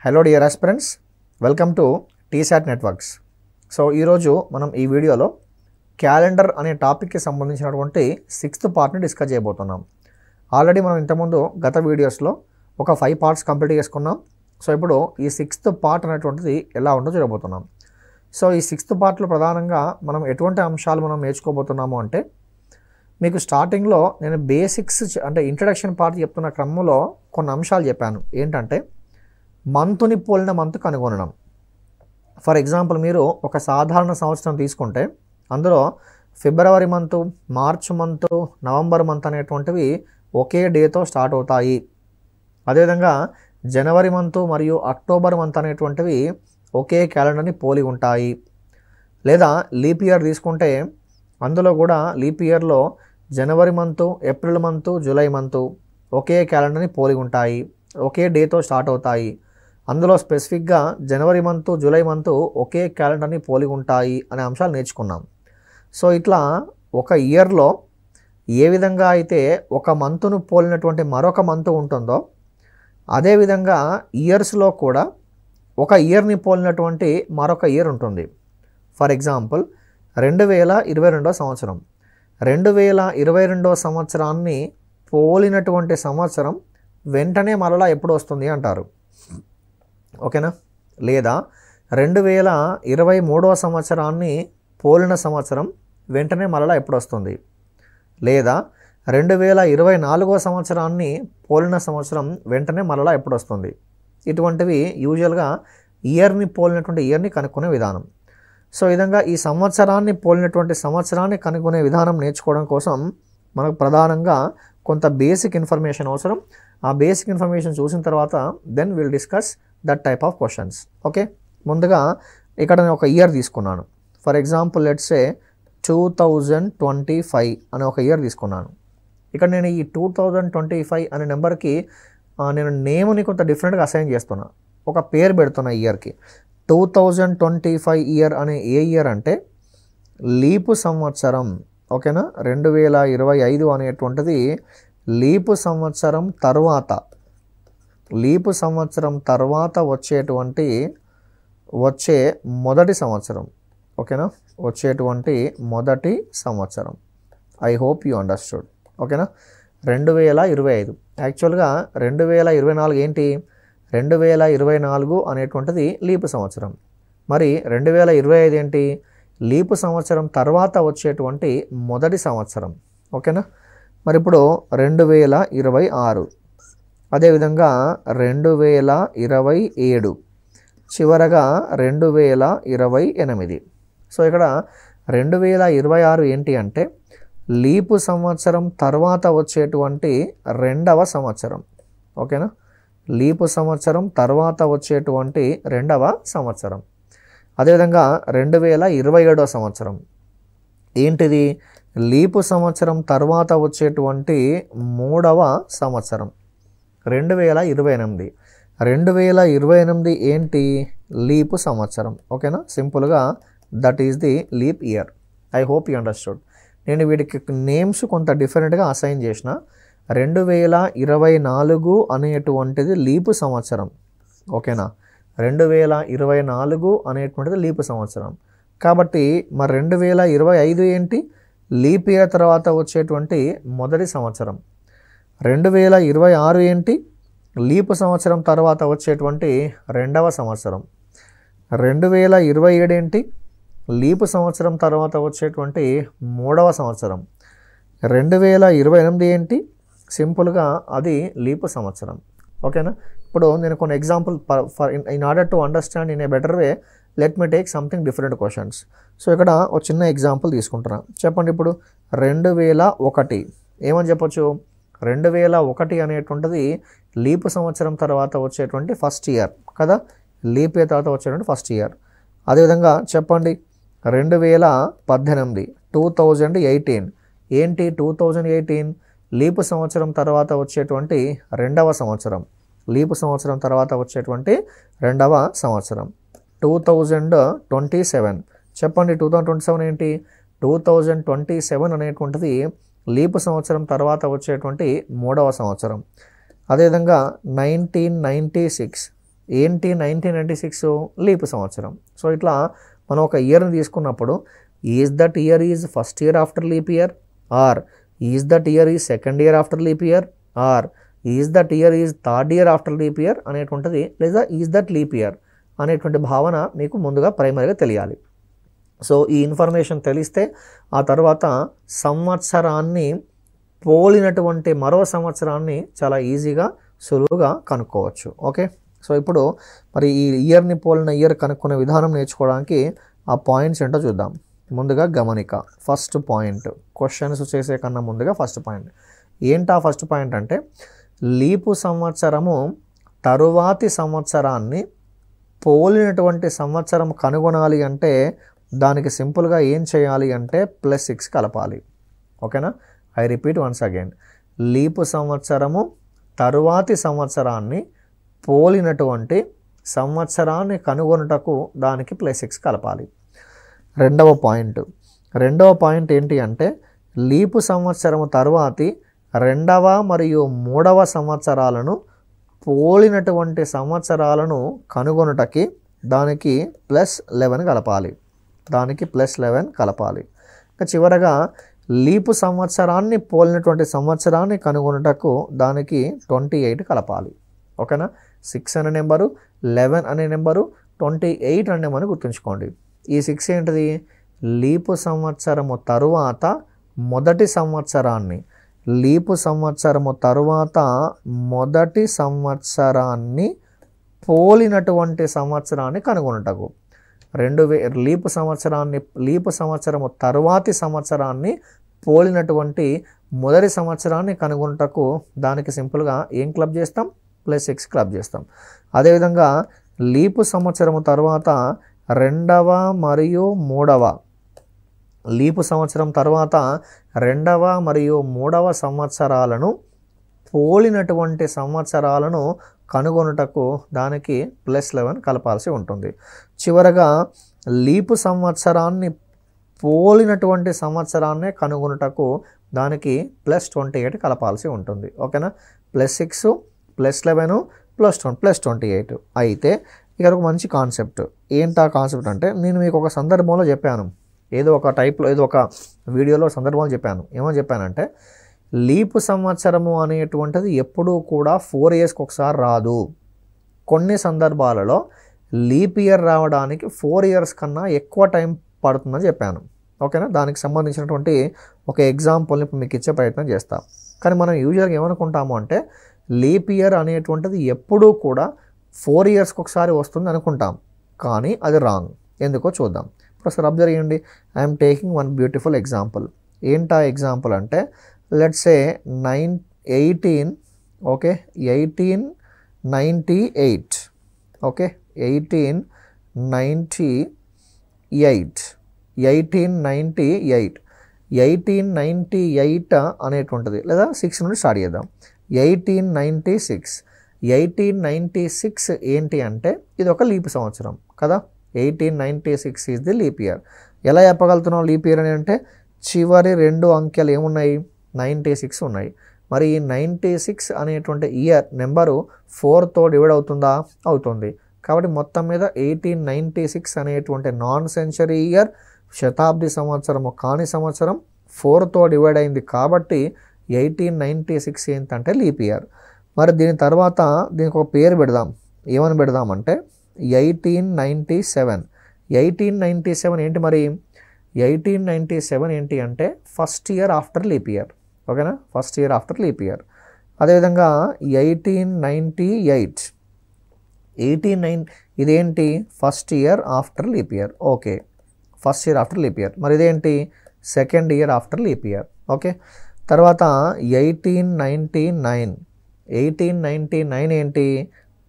Hello dear aspirants, welcome to T-SAT networks. So ఈరోజు మనం ఈ వీడియోలో క్యాలెండర్ అనే టాపిక్కి సంబంధించినటువంటి 6th పార్ట్ని డిస్కస్ చేయబోతున్నాం. ఆల్రెడీ మనం ఇంతకుముందు గత వీడియోస్లో ఒక 5 పార్ట్స్ కంప్లీట్ చేసుకున్నాం. సో ఇప్పుడు ఈ 6th పార్ట్ అనేటువంటిది ఎలా ఉందో చూడబోతున్నాం. సో ఈ 6th పార్ట్లో ప్రధానంగా మనం ఎటువంటి అంశాలు మనం నేర్చుకోబోతున్నాము అంటే, మీకు స్టార్టింగ్లో నేను బేసిక్స్ అంటే ఇంట్రడక్షన్ పార్ట్ చెప్తున్న క్రమంలో కొన్ని అంశాలు చెప్పాను. ఏంటంటే మంత్ని పోలిన మంత్ కనుగొనడం. ఫర్ ఎగ్జాంపుల్, మీరు ఒక సాధారణ సంవత్సరం తీసుకుంటే అందులో February month, March month, November month అనేటువంటివి ఒకే డేతో స్టార్ట్ అవుతాయి. అదేవిధంగా జనవరి మంత్ మరియు అక్టోబర్ మంత్ అనేటువంటివి ఒకే క్యాలెండర్ని పోలి ఉంటాయి. లేదా లీప్ ఇయర్ తీసుకుంటే అందులో కూడా లీప్ ఇయర్లో January month, April month, July month ఒకే క్యాలెండర్ని పోలి ఉంటాయి, ఒకే డేతో స్టార్ట్ అవుతాయి. అందులో స్పెసిఫిక్గా జనవరి మంత్, జూలై మంత్ ఒకే క్యాలెండర్ని పోలి ఉంటాయి అనే అంశాలు నేర్చుకున్నాం. సో ఇట్లా ఒక ఇయర్లో ఏ విధంగా అయితే ఒక మంత్ను పోలినటువంటి మరొక మంత్ ఉంటుందో, అదేవిధంగా ఇయర్స్లో కూడా ఒక ఇయర్ని పోలినటువంటి మరొక ఇయర్ ఉంటుంది. ఫర్ ఎగ్జాంపుల్ 2022 సంవత్సరం, 2022 సంవత్సరాన్ని పోలినటువంటి సంవత్సరం వెంటనే మరలా ఎప్పుడు వస్తుంది అంటారు. ఓకేనా? లేదా 2023 సంవత్సరాన్ని పోలిన సంవత్సరం వెంటనే మరలా ఎప్పుడు వస్తుంది? లేదా 2024 సంవత్సరాన్ని పోలిన సంవత్సరం వెంటనే మరలా ఎప్పుడు వస్తుంది? ఇటువంటివి యూజువల్గా ఇయర్ని పోలినటువంటి ఇయర్ని కనుక్కునే విధానం. సో ఈ విధంగా ఈ సంవత్సరాన్ని పోలినటువంటి సంవత్సరాన్ని కనుక్కునే విధానం నేర్చుకోవడం కోసం మనకు ప్రధానంగా కొంత బేసిక్ ఇన్ఫర్మేషన్ అవసరం. ఆ బేసిక్ ఇన్ఫర్మేషన్ చూసిన తర్వాత then will discuss that type of questions. Okay, ముందుగా ఇక్కడ నేను ఒక ఇయర్ తీసుకున్నాను. ఫర్ ఎగ్జాంపుల్ లెట్స్ సే 2025 అనే ఒక ఇయర్ తీసుకున్నాను. ఇక్కడ నేను ఈ 2025 అనే నెంబర్కి నేను నేమ్ని కొంత డిఫరెంట్గా అసైన్ చేస్తున్నా, ఒక పేరు పెడుతున్నా ఇయర్కి. 2025 ఇయర్ అనే ఏ ఇయర్ అంటే లీపు సంవత్సరం. ఓకేనా? 2025 అనేటువంటిది లీపు సంవత్సరం తర్వాత, లీపు సంవత్సరం తర్వాత వచ్చే మొదటి సంవత్సరం. ఓకేనా? వచ్చేటువంటి మొదటి సంవత్సరం. I hope you understood. ఓకేనా? 2025 యాక్చువల్గా 2024 ఏంటి? 2024 అనేటువంటిది లీపు సంవత్సరం. మరి 2025 ఏంటి? లీపు సంవత్సరం తర్వాత వచ్చేటువంటి మొదటి సంవత్సరం. ఓకేనా? మరి ఇప్పుడు 2026, అదేవిధంగా 2027, చివరగా 2028. సో ఇక్కడ 2026 ఏంటి అంటే లీపు సంవత్సరం తర్వాత వచ్చేటువంటి రెండవ సంవత్సరం. ఓకేనా? లీపు సంవత్సరం తర్వాత వచ్చేటువంటి రెండవ సంవత్సరం. అదేవిధంగా 2027 సంవత్సరం ఏంటిది? లీపు సంవత్సరం తర్వాత వచ్చేటువంటి మూడవ సంవత్సరం. 2028, 2028 ఏంటి? లీపు సంవత్సరం. ఓకేనా? సింపుల్గా that is the leap year. I hope you understood. నేను వీటికి నేమ్స్ కొంత డిఫరెంట్గా అసైన్ చేసిన. 2024 అనేటువంటిది లీపు సంవత్సరం. ఓకేనా? 2024 అనేటువంటిది లీపు సంవత్సరం. కాబట్టి మరి 2025 ఏంటి? లీప్ ఇయర్ తర్వాత వచ్చేటువంటి మొదటి సంవత్సరం. 2026 ఏంటి? లీపు సంవత్సరం తర్వాత వచ్చేటువంటి రెండవ సంవత్సరం. 2027 ఏంటి? లీపు సంవత్సరం తర్వాత వచ్చేటువంటి మూడవ సంవత్సరం. 2028 ఏంటి? సింపుల్గా అది లీపు సంవత్సరం. ఓకేనా? ఇప్పుడు నేను కొన్ని example in order to understand in a better way let me take something different questions. So ఇక్కడ ఒక చిన్న ఎగ్జాంపుల్ తీసుకుంటున్నా. చెప్పండి, ఇప్పుడు 2001 ఏమని చెప్పొచ్చు? 2001 అనేటువంటిది లీపు సంవత్సరం తర్వాత వచ్చేటువంటి ఫస్ట్ ఇయర్ కదా, లీప్ ఇయర్ తర్వాత వచ్చేటువంటి ఫస్ట్ ఇయర్. అదేవిధంగా చెప్పండి 2018, 2018 ఏంటి? 2018 లీపు సంవత్సరం తర్వాత వచ్చేటువంటి రెండవ సంవత్సరం, లీపు సంవత్సరం తర్వాత వచ్చేటువంటి రెండవ సంవత్సరం. 2027 చెప్పండి, 2027 ఏంటి? 2027 అనేటువంటిది లీపు సంవత్సరం తర్వాత వచ్చేటువంటి మూడవ సంవత్సరం. అదేవిధంగా 1996 ఏంటి 1996 లీప్ సంవత్సరం. సో ఇట్లా మనం ఒక ఇయర్ని తీసుకున్నప్పుడు is that year is first year after leap year, or is that year is second year after leap year, or is that year is third year after leap year అనేటువంటిది, లేదా is that leap year అనేటువంటి భావన మీకు ముందుగా ప్రైమరీగా తెలియాలి. So ఈ information తెలిస్తే ఆ తర్వాత సంవత్సరాన్ని పోలినటువంటి మరో సంవత్సరాన్ని చాలా ఈజీగా సులువుగా కనుక్కోవచ్చు. ఓకే, సో ఇప్పుడు మరి ఈ ఇయర్ని పోలిన ఇయర్ కనుక్కునే విధానం నేర్చుకోవడానికి ఆ పాయింట్స్ ఏంటో చూద్దాం. ముందుగా గమనిక. ఫస్ట్ పాయింట్, క్వశ్చన్స్ చేసే కన్నా ముందుగా ఫస్ట్ పాయింట్ ఏంటా? ఫస్ట్ పాయింట్ అంటే లీపు సంవత్సరము తరువాతి సంవత్సరాన్ని పోలినటువంటి సంవత్సరం కనుగొనాలి అంటే దానికి సింపుల్గా ఏం చేయాలి అంటే +6 కలపాలి. ఓకేనా? I repeat once again, leap సంవత్సరము తరువాతి సంవత్సరాన్ని పోలినటువంటి సంవత్సరాన్ని కనుగొనుటకు దానికి +6 కలపాలి. రెండవ పాయింట్ ఏంటి అంటే లీపు సంవత్సరము తరువాతి రెండవ మరియు మూడవ సంవత్సరాలను పోలినటువంటి సంవత్సరాలను కనుగొనుటకి దానికి +11 కలపాలి. ఇంకా చివరగా లీపు సంవత్సరాన్ని పోలినటువంటి సంవత్సరాన్ని కనుగొనుటకు దానికి 28 కలపాలి. ఓకేనా? 6 అనే నెంబరు, 11 అనే నెంబరు, 28 అనే నెంబర్ని గుర్తుంచుకోండి. ఈ 6 ఏంటిది? లీపు సంవత్సరము తరువాత మొదటి సంవత్సరాన్ని, లీపు సంవత్సరము తరువాత మొదటి సంవత్సరాన్ని పోలినటువంటి సంవత్సరాన్ని కనుగొనుటకు, లీపు సంవత్సరము తరువాతి సంవత్సరాన్ని పోలినటువంటి మొదటి సంవత్సరాన్ని కనుగొనుటకు దానికి సింపుల్గా ఏం క్లబ్ చేస్తాం? +6 క్లబ్ చేస్తాం. అదేవిధంగా లీపు సంవత్సరము తర్వాత రెండవ మరియు మూడవ సంవత్సరాలను పోలినటువంటి సంవత్సరాలను కనుగొనుటకు దానికి +11 కలపాల్సి ఉంటుంది. చివరగా లీపు సంవత్సరాన్ని పోలినటువంటి సంవత్సరాన్ని కనుగొనుటకు దానికి +28 కలపాల్సి ఉంటుంది. ఓకేనా? +6, +11, +28. అయితే ఇక్కడ ఒక మంచి కాన్సెప్ట్. ఏంటా కాన్సెప్ట్ అంటే నేను మీకు ఒక సందర్భంలో చెప్పాను, ఏదో ఒక వీడియోలో సందర్భంలో చెప్పాను. ఏమని చెప్పానంటే లీపు సంవత్సరము అనేటువంటిది ఎప్పుడూ కూడా 4 ఇయర్స్కి ఒకసారి రాదు. కొన్ని సందర్భాలలో లీప్ ఇయర్ రావడానికి 4 ఇయర్స్ కన్నా ఎక్కువ టైం పడుతుందని చెప్పాను. ఓకేనా? దానికి సంబంధించినటువంటి ఒక ఎగ్జాంపుల్ని ఇప్పుడు మీకు ఇచ్చే ప్రయత్నం చేస్తాం. కానీ మనం యూజువల్గా ఏమనుకుంటాము అంటే లీప్ ఇయర్ అనేటువంటిది ఎప్పుడూ కూడా 4 ఇయర్స్కి ఒకసారి వస్తుంది అనుకుంటాం. కానీ అది రాంగ్. ఎందుకో చూద్దాం. ఒకసారి అబ్జర్వ్ చేయండి. I'm taking one beautiful example. ఏంటా ఎగ్జాంపుల్ అంటే లెట్స్ సే 1898. ఓకే, 1898 అనేటువంటిది, లేదా 6 నుండి స్టార్ట్ చేద్దాం. 1896 ఏంటి అంటే ఇది ఒక లీప్ సంవత్సరం కదా. 1896 ఈజ్ ది లీప్ ఇయర్. ఎలా చెప్పగలుగుతున్నాం లీప్ ఇయర్ అని అంటే చివరి 2 అంకెలు ఏమున్నాయి? 96 ఉన్నాయి. మరి ఈ 96 అనేటువంటి ఇయర్ నెంబరు 4తో డివైడ్ అవుతుందా? అవుతుంది. కాబట్టి మొత్తం మీద 1896 అనేటువంటి నాన్ సెంచరీ ఇయర్, శతాబ్ది సంవత్సరము కాని సంవత్సరం 4తో డివైడ్ అయింది. కాబట్టి 1896 ఏంటంటే లీప్ ఇయర్. మరి దీని తర్వాత దీనికి ఒక పేరు పెడదాం. ఏమని పెడదామంటే 1897. 1897 ఏంటి మరి? 1897 ఏంటి అంటే first year after leap year. ఓకేనా? First year after leap year. అదేవిధంగా 1898 ఇదేంటి? First year after leap year. Okay, first year after leap year. మరి ఇదేంటి? Second year after leap year. Okay, తర్వాత 1899 ఏంటి?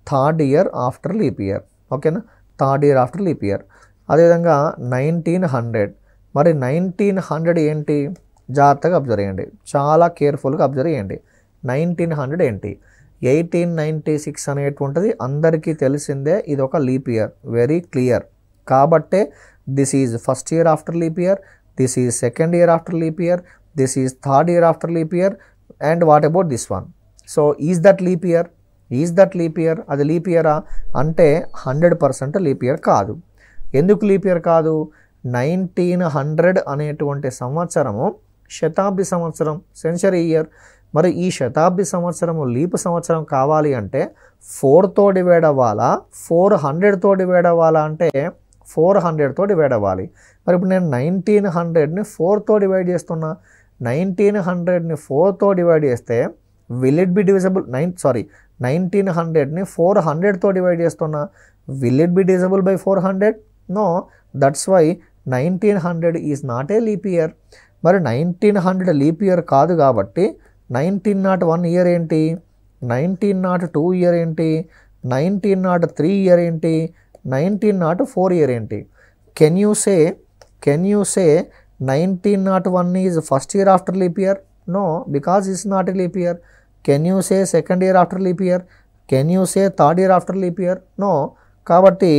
Third year after leap year. ఓకేనా? Third year after leap year. అదేవిధంగా 1900. మరి 1900 ఏంటి? జాగ్రత్తగా అబ్జర్వ్ చేయండి, చాలా కేర్ఫుల్గా అబ్జర్వ్ చేయండి. 1900 ఏంటి? 1896 అనేటువంటిది అందరికీ తెలిసిందే, ఇది ఒక లీప్ ఇయర్, వెరీ క్లియర్. కాబట్టే this is first year after leap year, this is second year after leap year, this is third year after leap year, and what about this one? So is that leap year? Is that leap year? అది leap ఇయరా అంటే 100% leap year కాదు. ఎందుకు leap year కాదు? 1900 అనేటువంటి సంవత్సరము శతాబ్ది సంవత్సరం, century year. మరి ఈ శతాబ్ది సంవత్సరము లీప్ సంవత్సరం కావాలి అంటే 4తో డివైడ్ అవ్వాలా, 400తో డివైడ్ అవ్వాలా అంటే 400తో డివైడ్ అవ్వాలి. మరి ఇప్పుడు నేను 1900ని 4తో డివైడ్ చేస్తున్నా. 1900ని 4తో డివైడ్ చేస్తే విల్ ఇట్ బి డివిజబుల్? 1900ని 400తో డివైడ్ చేస్తున్నా. Will it be divisible by 400? No. That's why 1900 is not a leap year. మరి 1900 లీప్ ఇయర్ కాదు కాబట్టి 1901 ఇయర్ ఏంటి, 1902 ఇయర్ ఏంటి, 1903 ఇయర్ ఏంటి, 1904 ఇయర్ ఏంటి? Can you say 1901 is first year after leap year? No, because it's not a leap year. Can you say second year after leap year? Can you say third year after leap year? No. కాబట్టి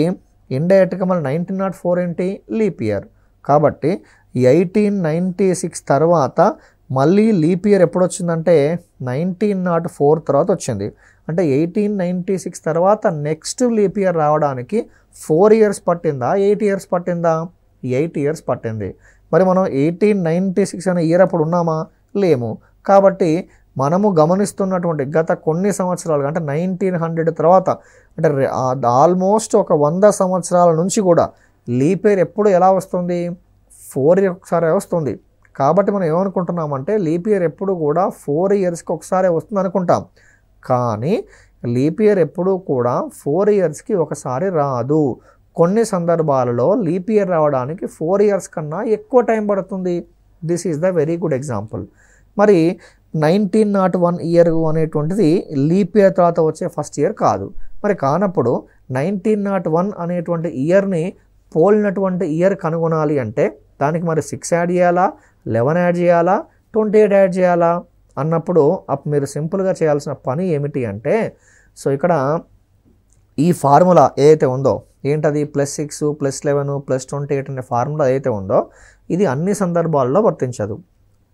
ఇండైరెక్ట్గా మన 1904 ఏంటి, leap year. కాబట్టి 1896 తర్వాత మళ్ళీ leap year ఎప్పుడు వచ్చిందంటే 1904 తర్వాత వచ్చింది. అంటే 1896 తర్వాత నెక్స్ట్ లీప్ ఇయర్ రావడానికి 4 ఇయర్స్ పట్టిందా, 8 ఇయర్స్ పట్టిందా? 8 ఇయర్స్ పట్టింది. మరి మనం 1896 అనే ఇయర్ అప్పుడు ఉన్నామా? లేము. కాబట్టి మనము గమనిస్తున్నటువంటి గత కొన్ని సంవత్సరాలుగా అంటే 1900 తర్వాత అంటే ఆల్మోస్ట్ ఒక 100 సంవత్సరాల నుంచి కూడా లీప్ ఇయర్ ఎప్పుడు ఎలా వస్తుంది? 4 ఇయర్స్ ఒకసారి వస్తుంది. కాబట్టి మనం ఏమనుకుంటున్నామంటే లీప్ ఇయర్ ఎప్పుడు కూడా 4 ఇయర్స్కి ఒకసారి వస్తుంది అనుకుంటాం. కానీ లీప్ ఇయర్ ఎప్పుడు కూడా 4 ఇయర్స్కి ఒకసారి రాదు. కొన్ని సందర్భాలలో లీప్ ఇయర్ రావడానికి 4 ఇయర్స్ కన్నా ఎక్కువ టైం పడుతుంది. This is the very good example. మరి 1901 ఇయర్ అనేటువంటిది లీప్ ఇయర్ తర్వాత వచ్చే ఫస్ట్ ఇయర్ కాదు. మరి కానప్పుడు 1901 అనేటువంటి ఇయర్ని పోలినటువంటి ఇయర్ కనుగొనాలి అంటే దానికి మరి 6 యాడ్ చేయాలా, 11 యాడ్ చేయాలా, 28 యాడ్ చేయాలా అన్నప్పుడు అప్పుడు మీరు సింపుల్గా చేయాల్సిన పని ఏమిటి అంటే, సో ఇక్కడ ఈ ఫార్ములా ఏదైతే ఉందో ఏంటది, +6 +11 +28 అనే ఫార్ములా ఏదైతే ఉందో ఇది అన్ని సందర్భాల్లో వర్తించదు.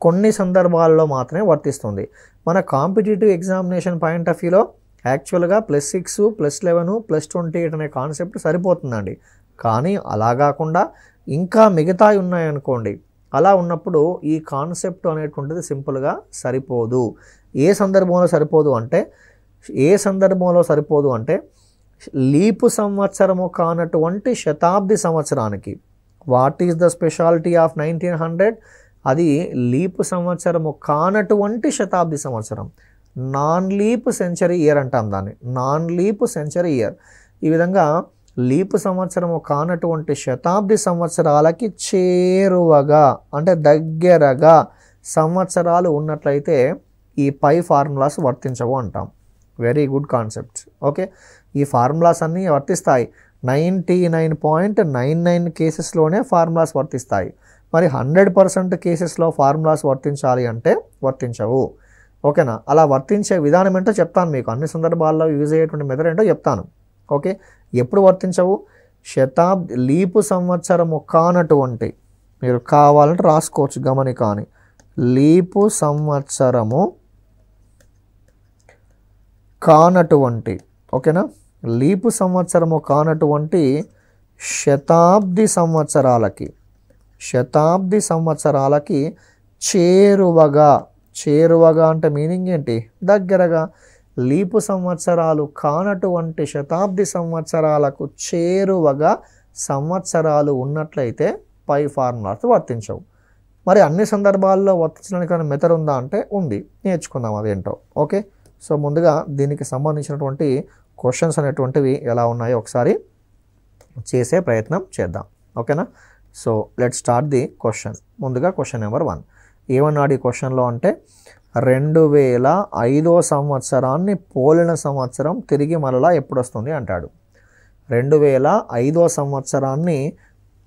కొన్ని సందర్భాల్లో మాత్రమే వర్తిస్తుంది. మన కాంపిటేటివ్ ఎగ్జామినేషన్ పాయింట్ ఆఫ్ వ్యూలో యాక్చువల్గా +6 +11 +28 అనే కాన్సెప్ట్ సరిపోతుందండి. కానీ అలా కాకుండా ఇంకా మిగతాయి ఉన్నాయనుకోండి, అలా ఉన్నప్పుడు ఈ కాన్సెప్ట్ అనేటువంటిది సింపుల్గా సరిపోదు. ఏ సందర్భంలో సరిపోదు అంటే లీపు సంవత్సరము కానటువంటి శతాబ్ది సంవత్సరానికి. What is the speciality of 1900? అది లీపు సంవత్సరము కానటువంటి శతాబ్ది సంవత్సరం, నాన్ లీప్ సెంచరీ ఇయర్ అంటాం దాన్ని, నాన్ లీప్ సెంచరీ ఇయర్. ఈ విధంగా లీపు సంవత్సరము కానటువంటి శతాబ్ది సంవత్సరాలకి చేరువగా అంటే దగ్గరగా సంవత్సరాలు ఉన్నట్లయితే ఈ పై ఫార్ములాస్ వర్తించవు అంటాం. Very good concept. ఓకే, ఈ ఫార్ములాస్ అన్నీ వర్తిస్తాయి. 99.99 కేసెస్లోనే ఫార్ములాస్ వర్తిస్తాయి. మరి 100% కేసెస్లో ఫార్ములాస్ వర్తించాలి అంటే వర్తించవు. ఓకేనా? అలా వర్తించే విధానం ఏంటో చెప్తాను మీకు. అన్ని సందర్భాల్లో యూజ్ అయ్యేటువంటి మెథడ్ ఏంటో చెప్తాను. ఓకే, ఎప్పుడు వర్తించవు? లీపు సంవత్సరము కానటువంటి, మీరు కావాలంటే రాసుకోవచ్చు గమనిక అని, లీపు సంవత్సరము కానటువంటి, ఓకేనా, లీపు సంవత్సరము కానటువంటి శతాబ్ది సంవత్సరాలకి చేరువగా అంటే మీనింగ్ ఏంటి? దగ్గరగా. లీపు సంవత్సరాలు కానటువంటి శతాబ్ది సంవత్సరాలకు చేరువగా సంవత్సరాలు ఉన్నట్లయితే పై ఫార్ములాస్ వర్తించవు. మరి అన్ని సందర్భాల్లో వర్తించడానికి మెథడ్ ఉందా అంటే ఉంది, నేర్చుకుందాం అదేంటో. ఓకే, సో ముందుగా దీనికి సంబంధించినటువంటి క్వశ్చన్స్ అనేటువంటివి ఎలా ఉన్నాయో ఒకసారి చేసే ప్రయత్నం చేద్దాం. ఓకేనా? So let start the question. ముందుగా క్వశ్చన్ నెంబర్ 1 ఏమన్నాడు ఈ క్వశ్చన్లో అంటే 2005 సంవత్సరాన్ని పోలిన సంవత్సరం తిరిగి మరలా ఎప్పుడు వస్తుంది అంటాడు. 2005 సంవత్సరాన్ని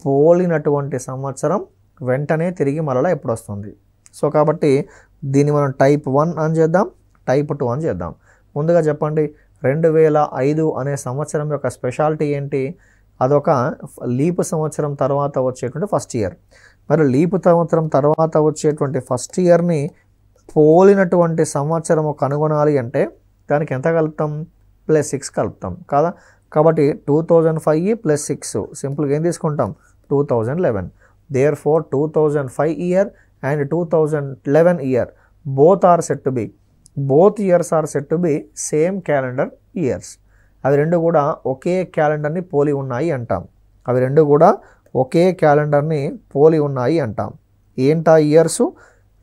పోలినటువంటి సంవత్సరం వెంటనే తిరిగి మరలా ఎప్పుడు వస్తుంది. సో కాబట్టి దీన్ని మనం టైప్ 1 అని చేద్దాం, టైప్ 2 అని చేద్దాం. ముందుగా చెప్పండి, 2005 అనే సంవత్సరం యొక్క స్పెషాలిటీ ఏంటి? అదొక లీపు సంవత్సరం తర్వాత వచ్చేటువంటి ఫస్ట్ ఇయర్. మరి లీపు సంవత్సరం తర్వాత వచ్చేటువంటి ఫస్ట్ ఇయర్ని పోలినటువంటి సంవత్సరము కనుగొనాలి అంటే దానికి ఎంత కలుపుతాం? ప్లస్ 6 కలుపుతాం కదా. కాబట్టి 2005 ప్లస్ 6 సింపుల్గా ఏం తీసుకుంటాం 2011. Therefore 2005 year and 2011 year both are set to be, both years are set to be same calendar years. అవి రెండు కూడా ఒకే క్యాలెండర్ని పోలి ఉన్నాయి అంటాం. అవి రెండు కూడా ఒకే క్యాలెండర్ని పోలి ఉన్నాయి అంటాం. ఏంటా ఇయర్సు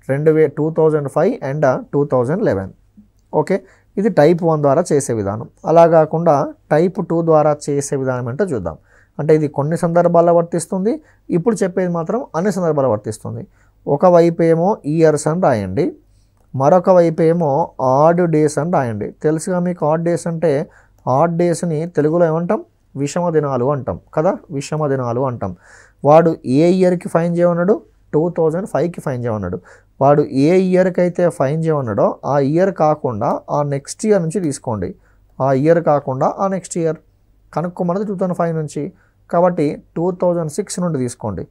2005 అండ్ 2011. ఓకే, ఇది టైప్ 1 ద్వారా చేసే విధానం. అలా కాకుండా టైప్ 2 ద్వారా చేసే విధానం అంటే చూద్దాం. అంటే ఇది కొన్ని సందర్భాల్లో వర్తిస్తుంది, ఇప్పుడు చెప్పేది మాత్రం అన్ని సందర్భాల్లో వర్తిస్తుంది. ఒకవైపు ఏమో ఇయర్స్ అని రాయండి, మరొక వైపు ఏమో ఆడ్ డేస్ అని రాయండి. తెలుసుగా మీకు ఆడ్ డేస్ అంటే, ఆడ్ డేస్ని తెలుగులో ఏమంటాం విషమ దినాలు అంటాం కదా, విషమ దినాలు అంటాం. వాడు ఏ ఇయర్కి ఫైన్ చేయమన్నాడు 2005కి ఫైన్ చేయమన్నాడు. వాడు ఏ ఇయర్కి అయితే ఫైన్ చేయమన్నాడో ఆ ఇయర్ కాకుండా ఆ నెక్స్ట్ ఇయర్ నుంచి తీసుకోండి. ఆ ఇయర్ కాకుండా ఆ నెక్స్ట్ ఇయర్ కనుక్కోమన్నది 2005 నుంచి, కాబట్టి 2006 నుండి తీసుకోండి.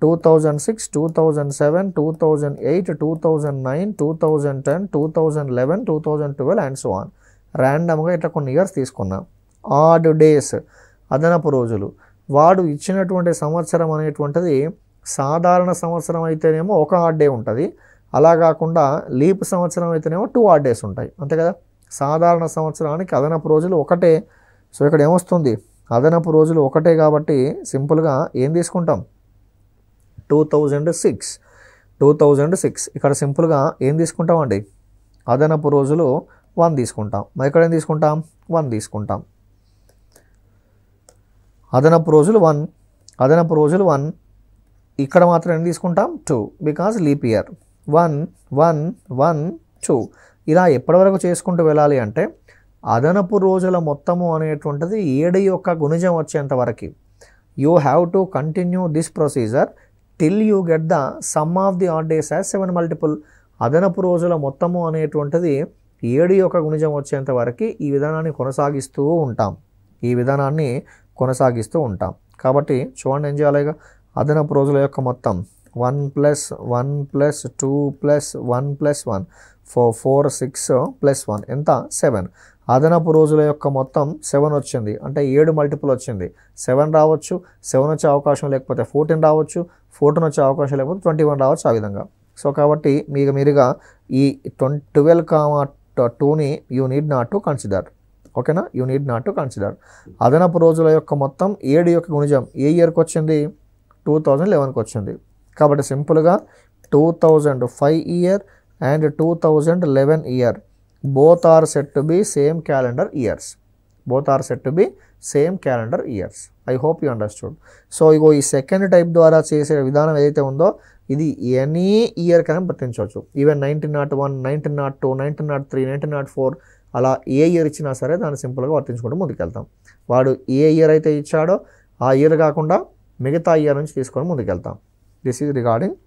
2006, 2007, 2008, 2009, 2010, 2011, 2012 అండ్ సో ఆన్. ర్యాండమ్గా ఇట్లా కొన్ని ఇయర్స్ తీసుకున్నాం. ఆడ్ డేస్ అదనపు రోజులు. వాడు ఇచ్చినటువంటి సంవత్సరం అనేటువంటిది సాధారణ సంవత్సరం అయితేనేమో ఒక ఆడ్ డే ఉంటుంది, అలా కాకుండా లీప్ సంవత్సరం అయితేనేమో 2 ఆడ్ డేస్ ఉంటాయి, అంతే కదా. సాధారణ సంవత్సరానికి అదనపు రోజులు ఒకటే. సో ఇక్కడ ఏమొస్తుంది అదనపు రోజులు ఒకటే కాబట్టి సింపుల్గా ఏం తీసుకుంటాం 2006. ఇక్కడ సింపుల్గా ఏం తీసుకుంటామండి అదనపు రోజులు 1 తీసుకుంటాం. మరి ఇక్కడ ఏం తీసుకుంటాం 1 తీసుకుంటాం. అదనపు రోజులు 1 ఇక్కడ మాత్రం ఏం తీసుకుంటాం 2 బికాజ్ లీప్ ఇయర్. 1 1 1 2 ఇలా ఎప్పటి వరకు చేసుకుంటూ వెళ్ళాలి అంటే అదనపు రోజుల మొత్తము అనేటువంటిది 7 యొక్క గుణిజం వచ్చేంత వరకు. You have to continue this procedure till you get the sum of the odd days as 7 multiple. అదనపు రోజుల మొత్తము అనేటువంటిది 7 యొక్క గుణిజం వచ్చేంత వరకు ఈ విధానాన్ని కొనసాగిస్తూ ఉంటాం. కాబట్టి చూడండి ఏం చేయాలిగా, అదనపు రోజుల యొక్క మొత్తం 1 + 1 + 2 + 1 + 1 4 6 + 1 ఎంత 7. అదనపు రోజుల యొక్క మొత్తం 7 వచ్చింది అంటే 7 మల్టిపుల్ వచ్చింది. 7 రావచ్చు, 7 వచ్చే అవకాశం లేకపోతే 14 రావచ్చు, 14 వచ్చే అవకాశం లేకపోతే 21 రావచ్చు, ఆ విధంగా. సో కాబట్టి మీరుగా ఈ 12,2ని you need not to consider. ఓకేనా, you need not to consider. అదనపు రోజుల యొక్క మొత్తం 7 యొక్క గుణిజం ఏ ఇయర్కి వచ్చింది 2011కి వచ్చింది. కాబట్టి సింపుల్గా 2005 year and 2011 year both are set to be same calendar years. I hope you understood. So ఇగో ఈ సెకండ్ టైప్ ద్వారా చేసే విధానం ఏదైతే ఉందో ఇది ఎనీ ఇయర్ కన్నా వర్తించవచ్చు. ఈవెన్ 1901, 1902, 1903, 1904 అలా ఏ ఇయర్ ఇచ్చినా సరే దాన్ని సింపుల్గా వర్తించుకుంటూ ముందుకెళ్తాం. వాడు ఏ ఇయర్ అయితే ఇచ్చాడో ఆ ఇయర్ కాకుండా మిగతా ఇయర్ నుంచి తీసుకొని ముందుకెళ్తాం. This is regarding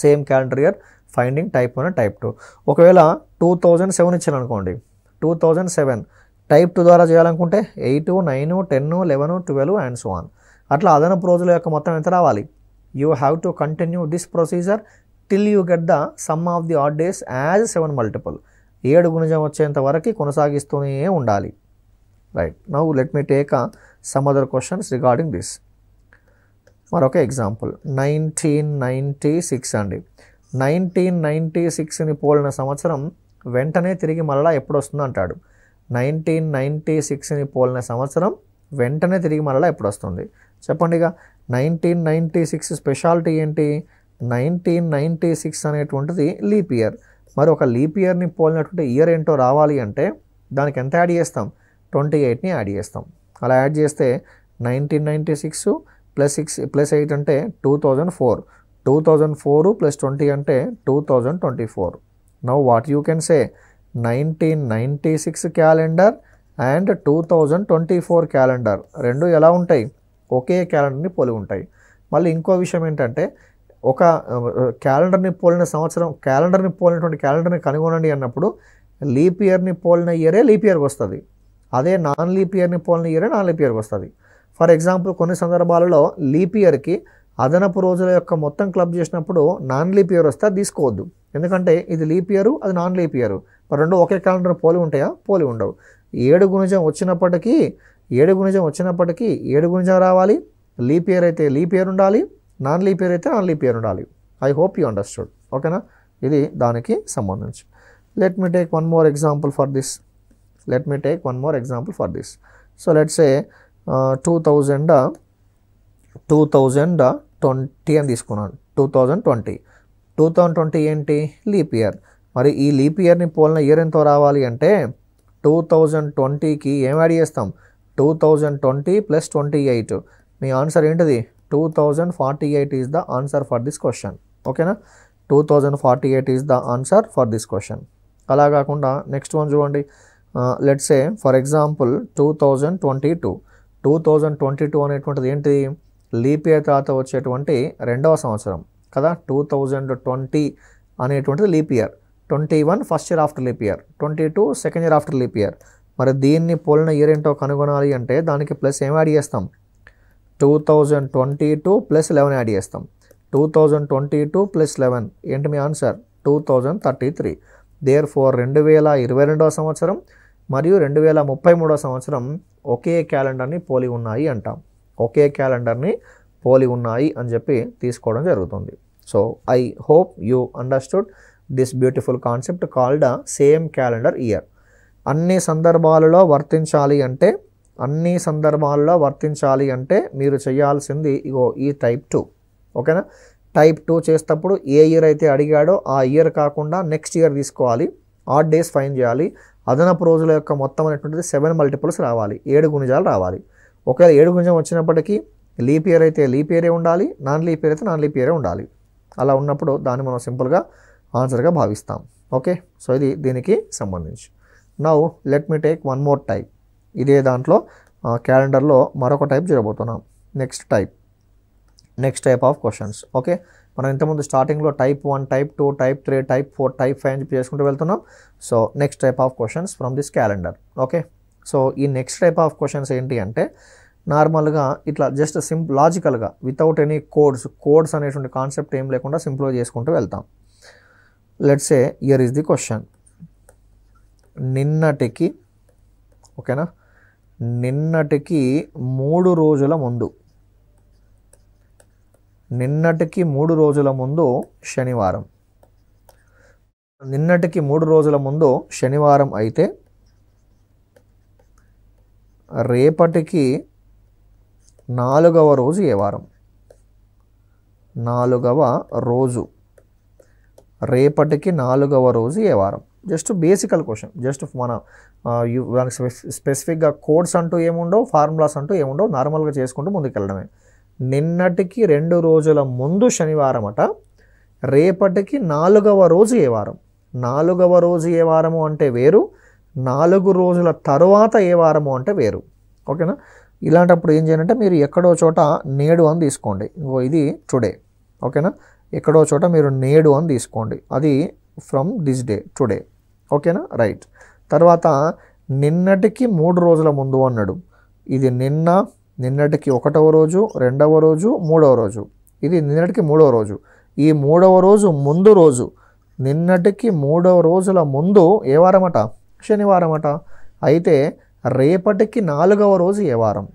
same calendar year finding type 1 type 2. ఒకవేళ 2007 ఇచ్చాను అనుకోండి, 2007 టైప్ 2 ద్వారా చేయాలనుకుంటే 8, 9, 10, 11, 12 అండ్ సో ఆన్. అట్లా అదనపు రోజుల యొక్క మొత్తం ఎంత రావాలి. You have to continue this procedure till you get the sum of the odd days as 7 multiple. 7 గుణిజం వచ్చేంత వరకు కొనసాగిస్తూనే ఉండాలి. Right, now let me take some other questions regarding this. మరొక ఎగ్జాంపుల్ 1996 అండి. 1996ని పోలిన సంవత్సరం వెంటనే తిరిగి మరలా ఎప్పుడు వస్తుందో అంటాడు. 1996ని పోలిన సంవత్సరం వెంటనే తిరిగి మరలా ఎప్పుడు వస్తుంది చెప్పండి. ఇక 1996 స్పెషాలిటీ ఏంటి, 1996 అనేటువంటిది లీప్ ఇయర్. మరి ఒక లీప్ ఇయర్ని పోలినటువంటి ఇయర్ ఏంటో రావాలి అంటే దానికి ఎంత యాడ్ చేస్తాం 28ని యాడ్ చేస్తాం. అలా యాడ్ చేస్తే 1996 + 8 అంటే 2004. 2004 + 20 అంటే 2024. Now what you can say 1996 calendar and 2024 calendar రెండు ఎలా ఉంటాయి, ఒకే క్యాలెండర్ని పోలి ఉంటాయి. మళ్ళీ ఇంకో విషయం ఏంటంటే ఒక క్యాలెండర్ని పోలిన సంవత్సరం, క్యాలెండర్ని పోలినటువంటి క్యాలెండర్ని కనుగొనండి అన్నప్పుడు లీప్ ఇయర్ని పోలిన ఇయరే లీప్ ఇయర్కి వస్తుంది, అదే నాన్ లీప్ ఇయర్ని పోలిన ఇయరే నాన్ లీప్ ఇయర్కి వస్తుంది. ఫర్ ఎగ్జాంపుల్ కొన్ని సందర్భాలలో లీప్ ఇయర్కి అదనపు రోజుల యొక్క మొత్తం క్లబ్ చేసినప్పుడు నాన్ లీప్ ఇయర్ వస్తే తీసుకోవద్దు, ఎందుకంటే ఇది లీప్ ఇయర్ అది నాన్ లీప్ ఇయర్, మరి రెండు ఒకే క్యాలెండర్ పోలి ఉంటాయా, పోలి ఉండవు. 7 గుణిజం వచ్చినప్పటికీ 7 గుణిజం రావాలి. లీప్ ఇయర్ అయితే లీప్ ఇయర్ ఉండాలి, నాన్ లీప్ ఇయర్ అయితే నాన్ లీప్ ఇయర్ ఉండాలి. I hope you understood. ఓకేనా, ఇది దానికి సంబంధించి. Let me take one more example for this. So let's say 2020 అని తీసుకున్నాను. 2020 ఏంటి? Leap year. మరి ఈ లీప్ ఇయర్ని పోలిన ఇయర్ ఎంతో రావాలి అంటే 2020కి ఏం యాడ్ చేస్తాం? 2020 + 28. మీ ఆన్సర్ ఏంటిది? 2048 is the answer for this question. ఓకేనా, 2048 is the answer for this question. అలా కాకుండా నెక్స్ట్ వన్ చూడండి. లెట్స్ సే ఫర్ ఎగ్జాంపుల్ 2022 అనేటువంటిది ఏంటి? లీప్ ఇయర్ తర్వాత వచ్చేటువంటి 2వ సంవత్సరం కదా. 2020 అనేటువంటిది leap year. 21 first year after leap year, 22 second year after leap year. మరి దీన్ని పోలిన ఇయర్ ఏంటో కనుగొనాలి అంటే దానికి ప్లస్ ఏం యాడ్ చేస్తాం? 2022 + 11 యాడ్ చేస్తాం. 2022 + 11 ఏంటి మీ ఆన్సర్? 2033. దేర్ఫోర్ 2022వ సంవత్సరం మరియు 2033వ సంవత్సరం ఒకే క్యాలెండర్ని పోలి ఉన్నాయి అంటాం. ఒకే క్యాలెండర్ని పోలి ఉన్నాయి అని చెప్పి తీసుకోవడం జరుగుతుంది. So I hope you understood this beautiful concept called same calendar year. అన్ని సందర్భాలలో వర్తించాలి అంటే మీరు చేయాల్సింది ఇగో ఈ టైప్ 2. ఓకేనా, టైప్ 2 చేసేటప్పుడు ఏ ఇయర్ అయితే అడిగాడో ఆ ఇయర్ కాకుండా నెక్స్ట్ ఇయర్ తీసుకోవాలి. ఆడ్ డేస్ ఫైన్ చేయాలి. అదనపు రోజుల యొక్క మొత్తం అనేటువంటిది 7 మల్టిపుల్స్ రావాలి, 7 గుణిజాలు రావాలి. ఒకవేళ 7 గుణిజం వచ్చినప్పటికీ లీప్ ఇయర్ అయితే లీప్ ఇయరే ఉండాలి, నాన్ లీప్ ఇయర్ అయితే నాన్ లీప్ ఇయరే ఉండాలి. అలా ఉన్నప్పుడు దాన్ని మనం సింపుల్గా ఆన్సర్గా భావిస్తాం. ఓకే, సో ఇది దీనికి సంబంధించి. Now let me take one more type. ఇదే దాంట్లో క్యాలెండర్లో మరొక టైప్ చేయబోతున్నాం. Next type of questions. Okay, మనం ఇంతకుముందు స్టార్టింగ్లో type 1, type 2, type 3, type 4, type 5 అని చెప్పి చేసుకుంటూ వెళ్తున్నాం. So next type of questions from this calendar. Okay, so ఈ నెక్స్ట్ టైప్ ఆఫ్ క్వశ్చన్స్ ఏంటి అంటే నార్మల్గా ఇట్లా జస్ట్ లాజికల్గా వితౌట్ ఎనీ కోడ్స్ అనేటువంటి కాన్సెప్ట్ ఏం లేకుండా సింపుల్గా చేసుకుంటూ వెళ్తాం. Let's say here is the question. నిన్నటికి 3 రోజుల ముందు, నిన్నటికి 3 రోజుల ముందు శనివారం. నిన్నటికి 3 రోజుల ముందు శనివారం అయితే రేపటికి 4వ రోజు ఏ వారం? 4వ రోజు, రేపటికి 4వ రోజు ఏ వారం? జస్ట్ బేసికల్ క్వశ్చన్. జస్ట్ మన దానికి స్పెసిఫిక్గా కోడ్స్ అంటూ ఏముండవు, ఫార్ములాస్ అంటూ ఏముండవు, నార్మల్గా చేసుకుంటూ ముందుకెళ్ళడమే. నిన్నటికి 2 రోజుల ముందు శనివారం అట, రేపటికి 4వ రోజు ఏ వారం? 4వ రోజు ఏ వారము అంటే వేరు, 4 రోజుల తరువాత ఏ వారము అంటే వేరు. ఓకేనా, ఇలాంటప్పుడు ఏం చేయాలంటే మీరు ఎక్కడో చోట నేడు అని తీసుకోండి. ఇది టుడే. ఓకేనా, ఎక్కడో చోట మీరు నేడు అని తీసుకోండి, అది ఫ్రమ్ దిస్ డే, టుడే. ఓకేనా, రైట్. తర్వాత నిన్నటికి 3 రోజుల ముందు అన్నాడు. ఇది నిన్నటికి 1వ రోజు, 2వ రోజు, 3వ రోజు. ఇది నిన్నటికి 3వ రోజు. ఈ 3వ రోజు ముందు రోజు, నిన్నటికి 3 రోజుల ముందు ఏ వారం అట? శనివారం అట. అయితే రేపటికి 4వ రోజు ఏ వారం?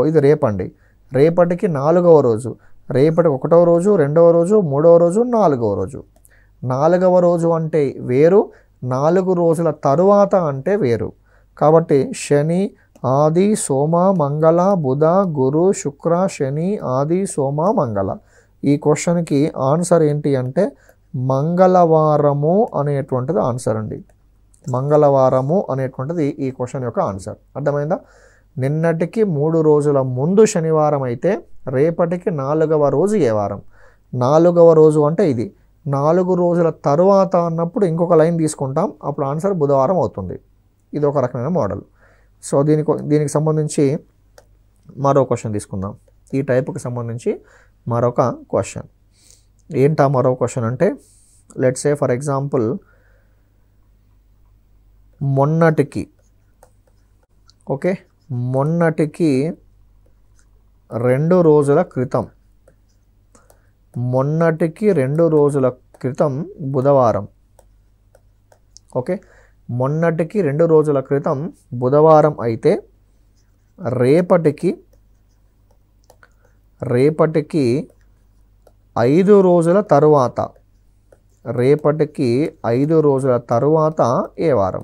ఇది రేపండి. రేపటికి 4వ రోజు, రేపటికి 1వ రోజు, 2వ రోజు, 3వ రోజు, 4వ రోజు. 4వ రోజు అంటే వేరు, 4 రోజుల తరువాత అంటే వేరు. కాబట్టి శని, ఆది, సోమ, మంగళ, బుధ, గురు, శుక్ర, శని, ఆది, సోమ, మంగళ. ఈ క్వశ్చన్కి ఆన్సర్ ఏంటి అంటే మంగళవారము అనేటువంటిది ఆన్సర్ అండి. మంగళవారము అనేటువంటిది ఈ క్వశ్చన్ యొక్క ఆన్సర్. అర్థమైందా? నిన్నటికి 3 రోజుల ముందు శనివారం అయితే రేపటికి 4వ రోజు ఏ వారం? 4వ రోజు అంటే ఇది. 4 రోజుల తరువాత అన్నప్పుడు ఇంకొక లైన్ తీసుకుంటాం, అప్పుడు ఆన్సర్ బుధవారం అవుతుంది. ఇది ఒక రకమైన మోడల్. సో దీనికి సంబంధించి మరో క్వశ్చన్ తీసుకుందాం. ఈ టైప్కి సంబంధించి మరొక క్వశ్చన్. ఏంటా మరో క్వశ్చన్ అంటే లెట్స్ సే ఫర్ ఎగ్జాంపుల్ మొన్నటికి 2 రోజుల క్రితం, మొన్నటికి 2 రోజుల క్రితం బుధవారం. ఓకే, మొన్నటికి 2 రోజుల క్రితం బుధవారం అయితే రేపటికి 5 రోజుల తరువాత రేపటికి 5 రోజుల తరువాత ఏ వారం?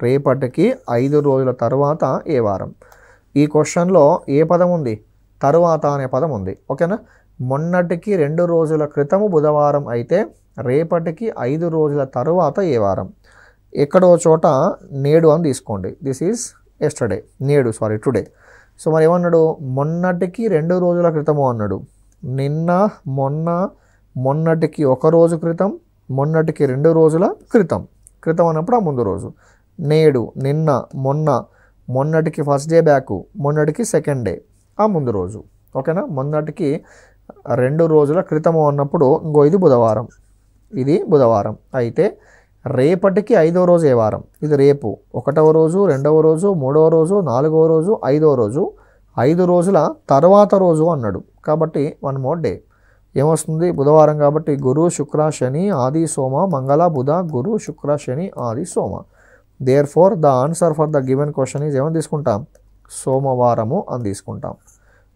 రేపటికి 5 రోజుల తరువాత ఏ వారం? ఈ క్వశ్చన్లో ఏ పదం ఉంది? తరువాత అనే పదం ఉంది. ఓకేనా? మొన్నటికి 2 రోజుల క్రితము బుధవారం అయితే రేపటికి 5 రోజుల తరువాత ఏ వారం? ఎక్కడో చోట నేడు అని తీసుకోండి. దిస్ ఈజ్ ఎస్టర్డే, నేడు, సారీ టుడే. సో మరి ఏమన్నాడు? మొన్నటికి 2 రోజుల క్రితము అన్నాడు. నిన్న, మొన్న, మొన్నటికి 1 రోజు క్రితం, మొన్నటికి 2 రోజుల క్రితం. క్రితం అన్నప్పుడు ఆ ముందు రోజు. నేడు, నిన్న, మొన్న, మొన్నటికి ఫస్ట్ డే బ్యాక్, మొన్నటికి సెకండ్ డే ఆ ముందు రోజు. ఓకేనా? మొన్నటికి 2 రోజుల క్రితము అన్నప్పుడు ఇంకో ఇది బుధవారం, ఇది బుధవారం అయితే రేపటికి 5వ రోజు ఏ వారం? ఇది రేపు. 1వ రోజు, 2వ రోజు, 3వ రోజు, 4వ రోజు, 5వ రోజు. 5 రోజుల తర్వాత రోజు అన్నాడు కాబట్టి 1 మోర్ డే. ఏమొస్తుంది? బుధవారం కాబట్టి గురు, శుక్ర, శని, ఆది, సోమ, మంగళ, బుధ, గురు, శుక్ర, శని, ఆది, సోమ. Therefore the answer for the given question is ఏమని తీసుకుంటాం? సోమవారము అని తీసుకుంటాం.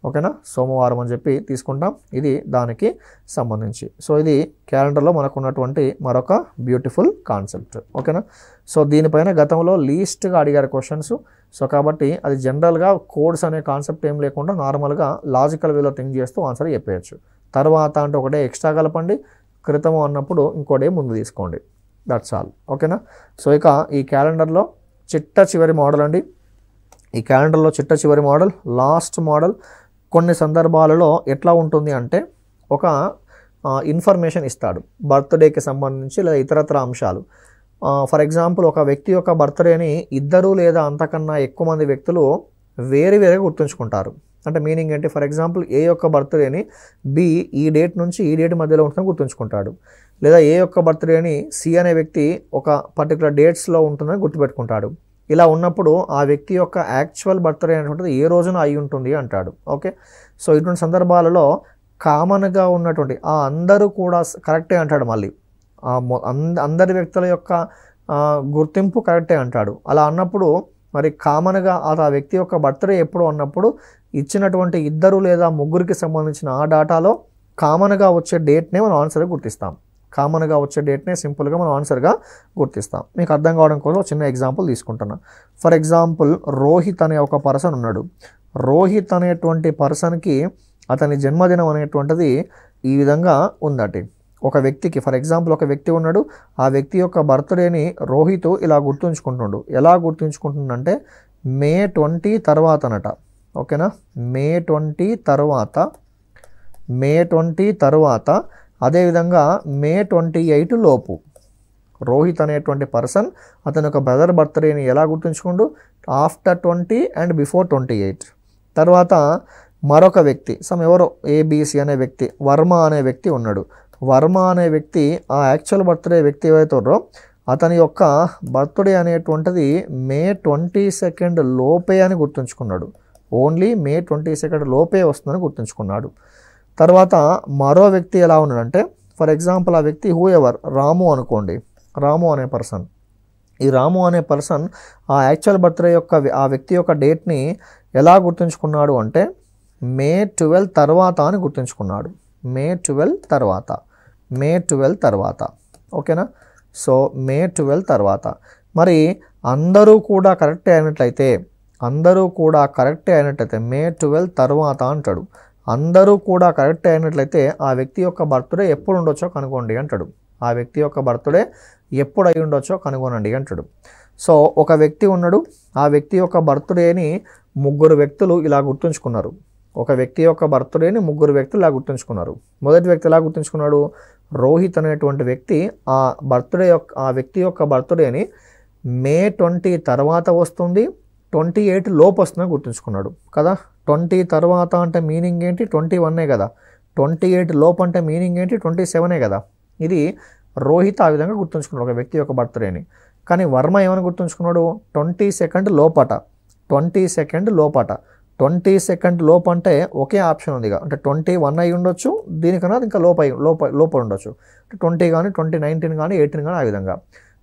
ఓకేనా? సోమవారం అని చెప్పి తీసుకుంటాం. ఇది దానికి సంబంధించి. సో ఇది క్యాలెండర్లో మనకు ఉన్నటువంటి మరొక బ్యూటిఫుల్ కాన్సెప్ట్. ఓకేనా? సో దీనిపైన గతంలో లీస్ట్గా అడిగారు క్వశ్చన్స్. సో కాబట్టి అది జనరల్గా కోడ్స్ అనే కాన్సెప్ట్ ఏం లేకుండా నార్మల్గా లాజికల్ వేలో థింక్ చేస్తూ ఆన్సర్ చెప్పేయచ్చు. తర్వాత అంటే ఒకటే ఎక్స్ట్రా కలపండి, క్రితము అన్నప్పుడు ఇంకోటే ముందు తీసుకోండి. That's all. ఓకేనా? సో ఇక ఈ క్యాలెండర్లో చిట్ట చివరి మోడల్ అండి. ఈ క్యాలెండర్లో చిట్ట చివరి మోడల్, లాస్ట్ మోడల్. కొన్ని సందర్భాలలో ఎట్లా ఉంటుంది అంటే ఒక ఇన్ఫర్మేషన్ ఇస్తాడు బర్త్డేకి సంబంధించి లేదా ఇతరత్ర అంశాలు. ఫర్ ఎగ్జాంపుల్ ఒక వ్యక్తి యొక్క బర్త్డేని 2 లేదా అంతకన్నా ఎక్కువ మంది వ్యక్తులు వేరుగా గుర్తుంచుకుంటారు. అంటే మీనింగ్ ఏంటి? ఫర్ ఎగ్జాంపుల్ ఏ యొక్క బర్త్డేని బి ఈ డేట్ నుంచి ఈ డేట్ మధ్యలో ఉంటుందని గుర్తుంచుకుంటాడు. లేదా ఏ యొక్క బర్త్డేని సి అనే వ్యక్తి ఒక పర్టికులర్ డేట్స్లో ఉంటుందని గుర్తుపెట్టుకుంటాడు. ఇలా ఉన్నప్పుడు ఆ వ్యక్తి యొక్క యాక్చువల్ బర్త్డే అనేటువంటిది ఏ రోజున అయి ఉంటుంది అంటాడు. ఓకే? సో ఇటువంటి సందర్భాలలో కామన్గా ఉన్నటువంటి ఆ అందరూ కూడా కరెక్టే అంటాడు. మళ్ళీ అందరి వ్యక్తుల యొక్క గుర్తింపు కరెక్టే అంటాడు. అలా అన్నప్పుడు మరి కామన్గా ఆ వ్యక్తి యొక్క బర్త్డే ఎప్పుడు అన్నప్పుడు ఇచ్చినటువంటి 2 లేదా 3కి సంబంధించిన ఆ డేటాలో కామన్గా వచ్చే డేట్నే మనం ఆన్సర్గా గుర్తిస్తాం. కామన్గా వచ్చే డేట్నే సింపుల్గా మనం ఆన్సర్గా గుర్తిస్తాం. మీకు అర్థం కావడం కోసం ఒక చిన్న ఎగ్జాంపుల్ తీసుకుంటున్నా. ఫర్ ఎగ్జాంపుల్ రోహిత్ అనే ఒక పర్సన్ ఉన్నాడు. రోహిత్ అనేటువంటి పర్సన్కి అతని జన్మదినం అనేటువంటిది ఈ విధంగా ఉందట. ఒక వ్యక్తికి ఫర్ ఎగ్జాంపుల్ ఒక వ్యక్తి ఉన్నాడు. ఆ వ్యక్తి యొక్క బర్త్డేని రోహిత్ ఇలా గుర్తుంచుకుంటున్నాడు. ఎలా గుర్తుంచుకుంటుండంటే మే 20 తర్వాత అనట. ఓకేనా? మే 20 తర్వాత అదేవిధంగా మే 28 లోపు రోహిత్ అనేటువంటి పర్సన్ అతని యొక్క బ్రదర్ బర్త్డేని ఎలా గుర్తుంచుకుంటూ ఆఫ్టర్ 20 అండ్ బిఫోర్ 28. తర్వాత మరొక వ్యక్తి ఎవరో ఏబిసి అనే వ్యక్తి, వర్మ అనే వ్యక్తి ఉన్నాడు. వర్మ అనే వ్యక్తి ఆ యాక్చువల్ బర్త్డే వ్యక్తి ఏవైతే అతని యొక్క బర్త్డే అనేటువంటిది మే 22 లోపే అని గుర్తుంచుకున్నాడు. ఓన్లీ మే 22 లోపే వస్తుందని గుర్తుంచుకున్నాడు. తర్వాత మరో వ్యక్తి ఎలా ఉన్నాడంటే ఫర్ ఎగ్జాంపుల్ ఆ వ్యక్తి రాము అనుకోండి. రాము అనే పర్సన్, ఈ రాము అనే పర్సన్ ఆ యాక్చువల్ బర్త్డే యొక్క ఆ వ్యక్తి యొక్క డేట్ని ఎలా గుర్తుంచుకున్నాడు అంటే మే 12 తర్వాత అని గుర్తుంచుకున్నాడు. మే 12 తర్వాత. ఓకేనా? సో మే 12 తర్వాత. మరి అందరూ కూడా కరెక్టే అయినట్లయితే మే 12 తర్వాత అంటాడు. అందరూ కూడా కరెక్ట్ అయినట్లయితే ఆ వ్యక్తి యొక్క బర్త్డే ఎప్పుడు ఉండొచ్చో కనుగొనండి అంటాడు. ఆ వ్యక్తి యొక్క బర్త్డే ఎప్పుడు అయి ఉండొచ్చో కనుగొనండి అంటాడు. సో ఒక వ్యక్తి ఉన్నాడు. ఆ వ్యక్తి యొక్క బర్త్డేని 3 వ్యక్తులు ఇలా గుర్తుంచుకున్నారు. ఒక వ్యక్తి యొక్క బర్త్డేని 3 వ్యక్తులు ఇలా గుర్తుంచుకున్నారు. మొదటి వ్యక్తి ఎలా గుర్తుంచుకున్నాడు? రోహిత్ అనేటువంటి వ్యక్తి ఆ వ్యక్తి యొక్క బర్త్డేని మే 20 తర్వాత వస్తుంది, 28 లోపు వస్తుందని గుర్తుంచుకున్నాడు కదా. 20 తర్వాత అంటే మీనింగ్ ఏంటి? 21 కదా. 28 లోపు అంటే మీనింగ్ ఏంటి? 27 కదా. ఇది రోహిత్ ఆ విధంగా గుర్తుంచుకున్నాడు ఒక వ్యక్తి యొక్క బర్త్డేని. కానీ వర్మ ఏమని గుర్తుంచుకున్నాడు? 22 లోపట. 22 లోపు అంటే ఒకే ఆప్షన్ ఉంది. అంటే 21 అయి ఉండొచ్చు, దీనికన్నా ఇంకా లోపల ఉండొచ్చు. 20 కానీ 2019 కానీ 18 కానీ ఆ విధంగా.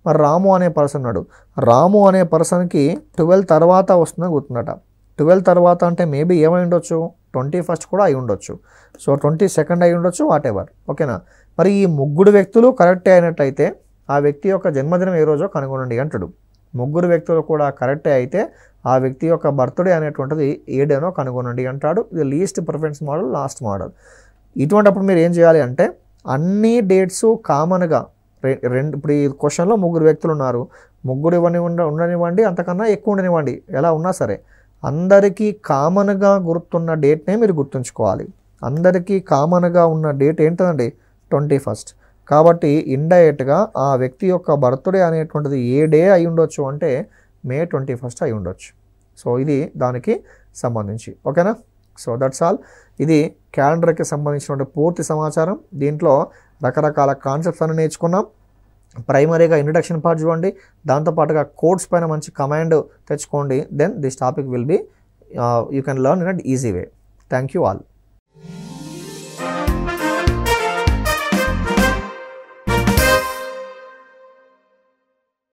మరి రాము అనే పర్సన్ ఉన్నాడు, రాము అనే పర్సన్కి 12 తర్వాత వస్తుందని గుర్తుందట. 12 తర్వాత అంటే మేబీ ఏమై ఉండొచ్చు, 21st కూడా అయి ఉండొచ్చు, సో 22nd అయి ఉండొచ్చు, వాట్ ఎవర్. ఓకేనా. మరి ఈ ముగ్గురు వ్యక్తులు కరెక్టే అయినట్టయితే ఆ వ్యక్తి యొక్క జన్మదినం ఏ రోజో కనుగొనండి అంటాడు. ముగ్గురు వ్యక్తులు కూడా కరెక్టే అయితే ఆ వ్యక్తి యొక్క బర్త్డే అనేటువంటిది ఏ డేనో కనుగొనండి అంటాడు. ఇది least preference model, last model. ఇటువంటిప్పుడు మీరు ఏం చేయాలి అంటే అన్ని డేట్స్ కామన్గా ఇప్పుడు ఈ క్వశ్చన్లో ముగ్గురు వ్యక్తులు ఉన్నారు, ముగ్గురు ఉండనివ్వండి, అంతకన్నా ఎక్కువ ఉండనివ్వండి, ఎలా ఉన్నా సరే అందరికీ కామన్గా గుర్తున్న డేట్నే మీరు గుర్తుంచుకోవాలి. అందరికీ కామన్గా ఉన్న డేట్ ఏంటండి, 21st. కాబట్టి ఇండైరెక్ట్గా ఆ వ్యక్తి యొక్క బర్త్డే అనేటువంటిది ఏ డే అయి ఉండొచ్చు అంటే May 21st అయి ఉండొచ్చు. సో ఇది దానికి సంబంధించి. ఓకేనా. So that's all. ఇది క్యాలెండర్కి సంబంధించినటువంటి పూర్తి సమాచారం. దీంట్లో రకరకాల కాన్సెప్ట్స్ అన్ని నేర్చుకున్నాం. ప్రైమరీగా ఇంట్రడక్షన్ పార్ట్ చూడండి, దాంతోపాటుగా కోడ్స్ పైన మంచి కమాండ్ తెచ్చుకోండి. Then this topic will be you can learn in a easy way. Thank you all.